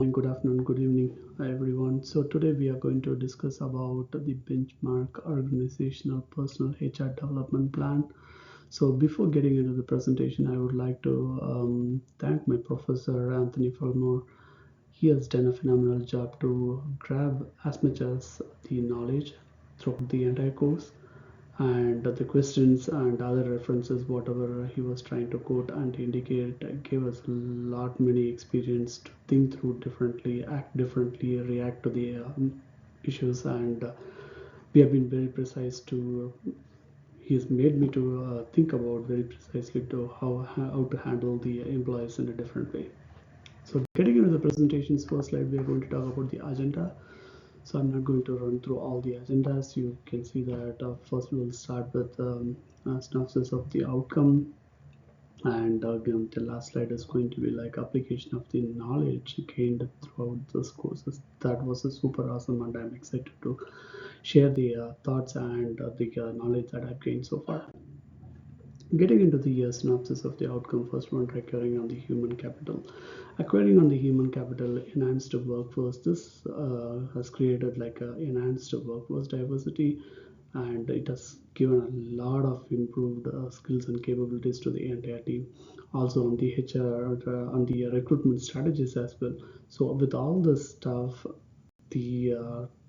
Morning, good afternoon, good evening, everyone. So today we are going to discuss about the benchmark organizational personal HR development plan. So before getting into the presentation, I would like to thank my professor Anthony Fulmore. He has done a phenomenal job to grab as much as the knowledge throughout the entire course, and the questions and other references whatever he was trying to quote and indicate gave us a lot many experience to think through differently, act differently, react to the issues, and we have been very precise to he has made me to think about very precisely to how to handle the employees in a different way. So getting into the presentations, first slide we are going to talk about the agenda. So I'm not going to run through all the agendas. You can see that first we'll start with a synopsis of the outcome, and again, the last slide is going to be like application of the knowledge gained throughout this courses. That was a super awesome, and I'm excited to share the thoughts and the knowledge that I've gained so far. Getting into the synopsis of the outcome, first one recurring on the human capital. Acquiring on the human capital, enhanced workforce. This has created like a enhanced workforce diversity, and it has given a lot of improved skills and capabilities to the entire team. Also on the HR, on the recruitment strategies as well. So with all this stuff, the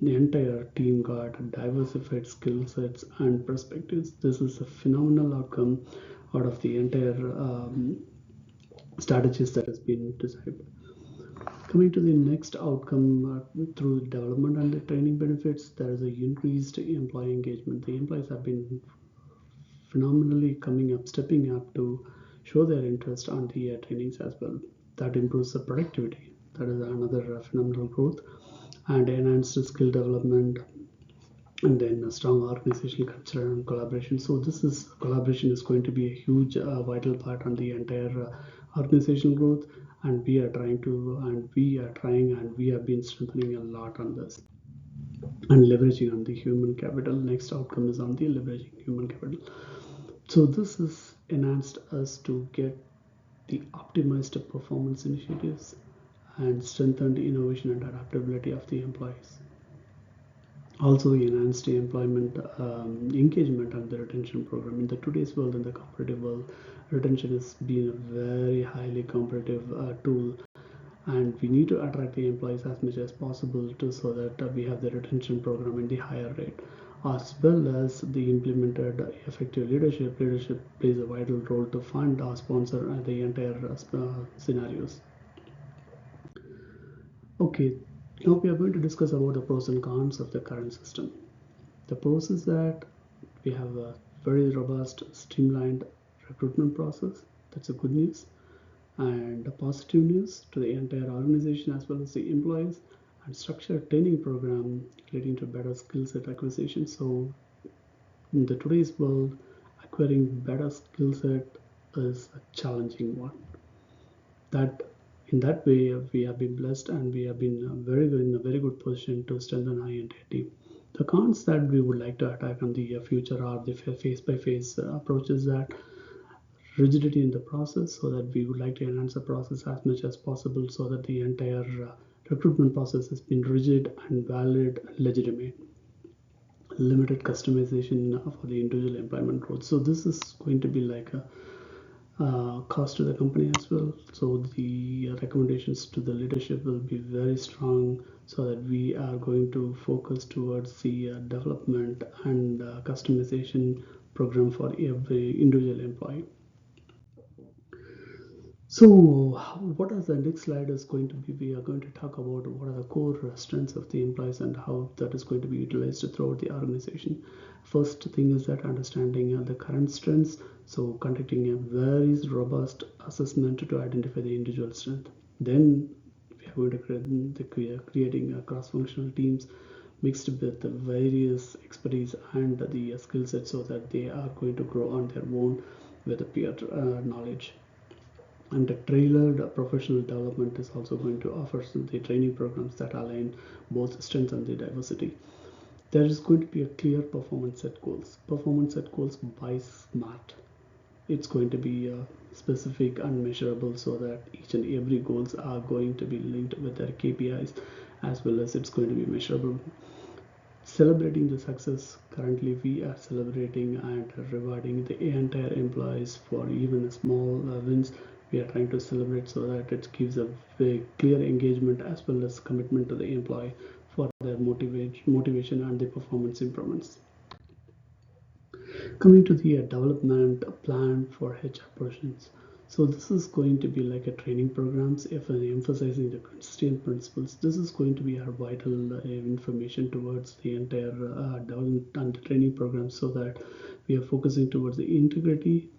entire team got diversified skill sets and perspectives. This is a phenomenal outcome out of the entire strategies that has been described. Coming to the next outcome, through development and the training benefits, there is a increased employee engagement. The employees have been phenomenally coming up, stepping up to show their interest on the trainings as well. That improves the productivity. That is another phenomenal growth, and enhanced skill development, and then a strong organizational culture and collaboration. So this is collaboration is going to be a huge vital part on the entire organizational growth, and we have been strengthening a lot on this and leveraging on the human capital. Next outcome is on the leveraging human capital. So this is enhanced us to get the optimized performance initiatives and strengthened innovation and adaptability of the employees. Also enhanced employment engagement and the retention program. In the today's world, in the competitive world, retention has been a very highly competitive tool, and we need to attract the employees as much as possible to so that we have the retention program in the higher rate, as well as the implemented effective leadership plays a vital role to fund or sponsor the entire scenarios. Okay, now we are going to discuss about the pros and cons of the current system. The pros is that we have a very robust, streamlined recruitment process. That's a good news. And a positive news to the entire organization as well as the employees, and structured training program leading to better skill set acquisition. So in the today's world, acquiring better skill set is a challenging one. That in that way we have been blessed, and we have been very good in a very good position to strengthen our entire team. The cons that we would like to attack on the future are the face by face approaches, that rigidity in the process, so that we would like to enhance the process as much as possible so that the entire recruitment process has been rigid and valid and legitimate. Limited customization for the individual employment growth. So this is going to be like a cost to the company as well. So the recommendations to the leadership will be very strong, so that we are going to focus towards the development and customization program for every individual employee. So, what is the next slide is going to be? We are going to talk about what are the core strengths of the employees and how that is going to be utilized throughout the organization. First thing is that understanding the current strengths. So, conducting a very robust assessment to identify the individual strength. Then we are going to creating cross-functional teams mixed with the various expertise and the skill set, so that they are going to grow on their own with the peer knowledge. And the tailored professional development is also going to offer the training programs that align both strength and the diversity. There is going to be a clear performance set goals by SMART. it's going to be specific and measurable, so that each and every goals are going to be linked with their KPIs, as well as it's going to be measurable. Celebrating the success, currently we are celebrating and rewarding the entire employees for even small wins. We are trying to celebrate so that it gives a very clear engagement as well as commitment to the employee for their motivation and the performance improvements. Coming to the development plan for HR persons. So this is going to be like a training programs, if emphasizing the Christian principles. This is going to be our vital information towards the entire development and training program, so that we are focusing towards the integrity,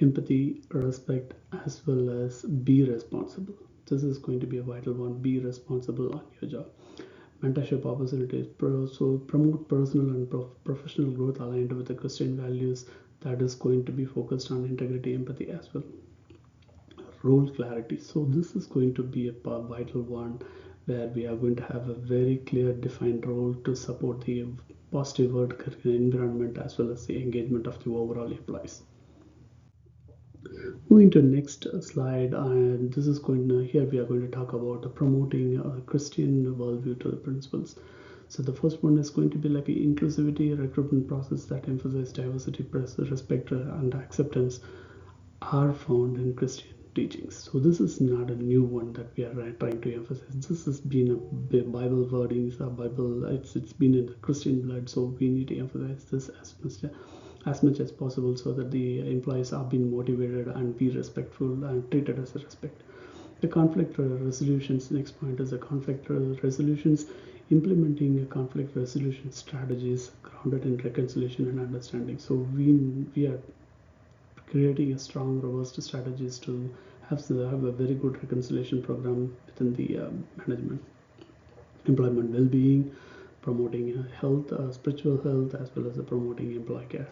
empathy, respect, as well as be responsible. This is going to be a vital one. Be responsible on your job. Mentorship opportunities. So promote personal and professional growth aligned with the Christian values. That is going to be focused on integrity, empathy as well. Role clarity. So this is going to be a vital one, where we are going to have a very clear defined role to support the positive work environment as well as the engagement of the overall employees. Moving to next slide, and this is going to, here we are going to talk about promoting a Christian worldview to the principles. So the first one is going to be like an inclusivity recruitment process that emphasizes diversity, respect, and acceptance are found in Christian teachings. So this is not a new one that we are trying to emphasize. This has been a Bible wordings, a Bible. It's been in the Christian blood. So we need to emphasize this as much as possible, so that the employees are being motivated and be respectful and treated as a respect. The conflict resolutions. Next point is the conflict resolutions. Implementing a conflict resolution strategies grounded in reconciliation and understanding. So we are creating a strong robust strategies to have a very good reconciliation program within the management. Employment well-being, promoting health, spiritual health, as well as promoting employee care.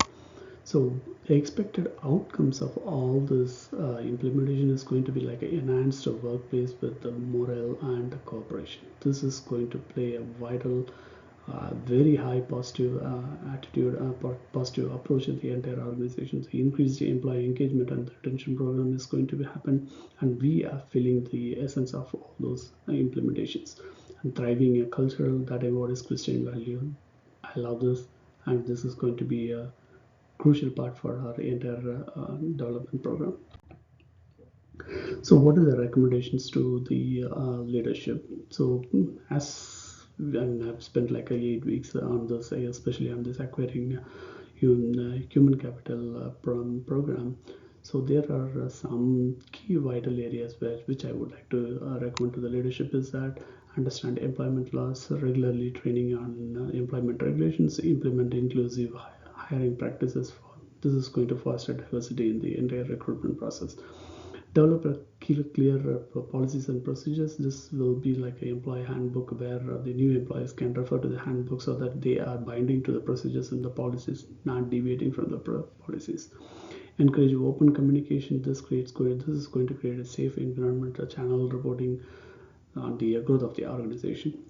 So the expected outcomes of all this implementation is going to be like an enhanced workplace with the morale and cooperation. This is going to play a vital, very high positive attitude, positive approach in the entire organization. So increased employee engagement and the retention program is going to be happen, and we are feeling the essence of all those implementations. And thriving a culture that embodies Christian value. I love this, and this is going to be a crucial part for our entire development program. So, what are the recommendations to the leadership? So, as I've spent like 8 weeks on this, especially on this acquiring human capital program. So, there are some key vital areas which I would like to recommend to the leadership is that understand employment laws, regularly training on employment regulations, implement inclusive hiring practices. This is going to foster diversity in the entire recruitment process. Develop a clear policies and procedures. This will be like an employee handbook where the new employees can refer to the handbook, so that they are binding to the procedures and the policies, not deviating from the policies. Encourage open communication. This is going to create a safe environment, a channel reporting on the growth of the organization.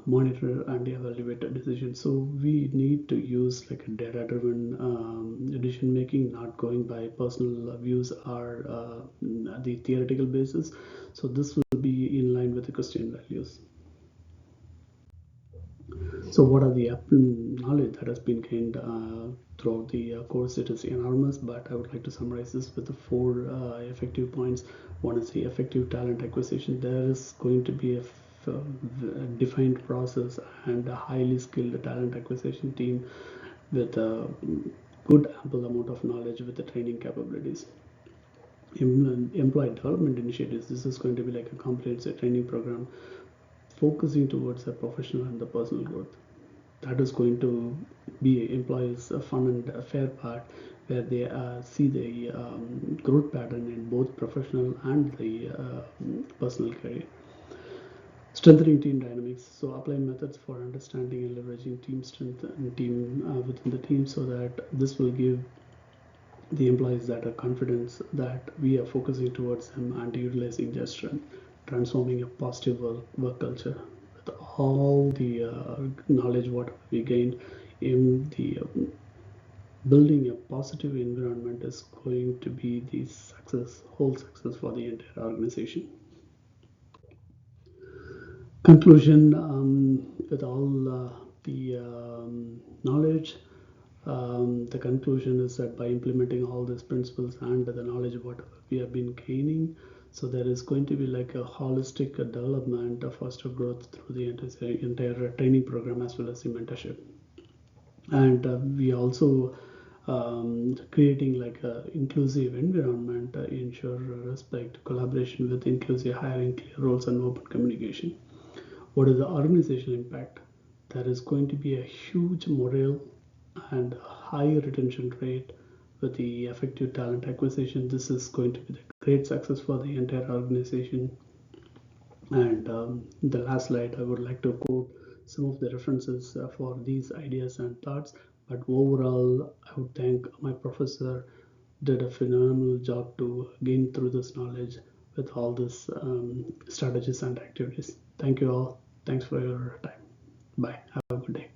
Monitor and evaluate a decision. So we need to use like a data driven decision making, not going by personal views or the theoretical basis. So this will be in line with the Christian values. So what are the knowledge that has been gained throughout the course? It is enormous, but I would like to summarize this with the four effective points. One is the effective talent acquisition. There is going to be a defined process and a highly skilled talent acquisition team with a good ample amount of knowledge with the training capabilities. Employee development initiatives. This is going to be like a comprehensive training program focusing towards the professional and the personal growth. That is going to be employees a fun and a fair part, where they see the growth pattern in both professional and the personal career. Strengthening team dynamics. So apply methods for understanding and leveraging team strength and team within the team, so that this will give the employees that are confidence that we are focusing towards them and utilizing their strength, transforming a positive work culture with all the knowledge what we gained in the Building a positive environment is going to be the whole success for the entire organization. Conclusion, with all the knowledge, the conclusion is that by implementing all these principles and the knowledge whatever we have been gaining, so there is going to be like a holistic development of foster growth through the entire training program as well as the mentorship. And we also creating like a inclusive environment, ensure respect, collaboration with inclusive hiring, clear roles, and open communication. What is the organizational impact? There is going to be a huge morale and a high retention rate with the effective talent acquisition. This is going to be the great success for the entire organization. And the last slide, I would like to quote some of the references for these ideas and thoughts. But overall, I would thank my professor, did a phenomenal job to gain through this knowledge with all these strategies and activities. Thank you all. Thanks for your time. Bye. Have a good day.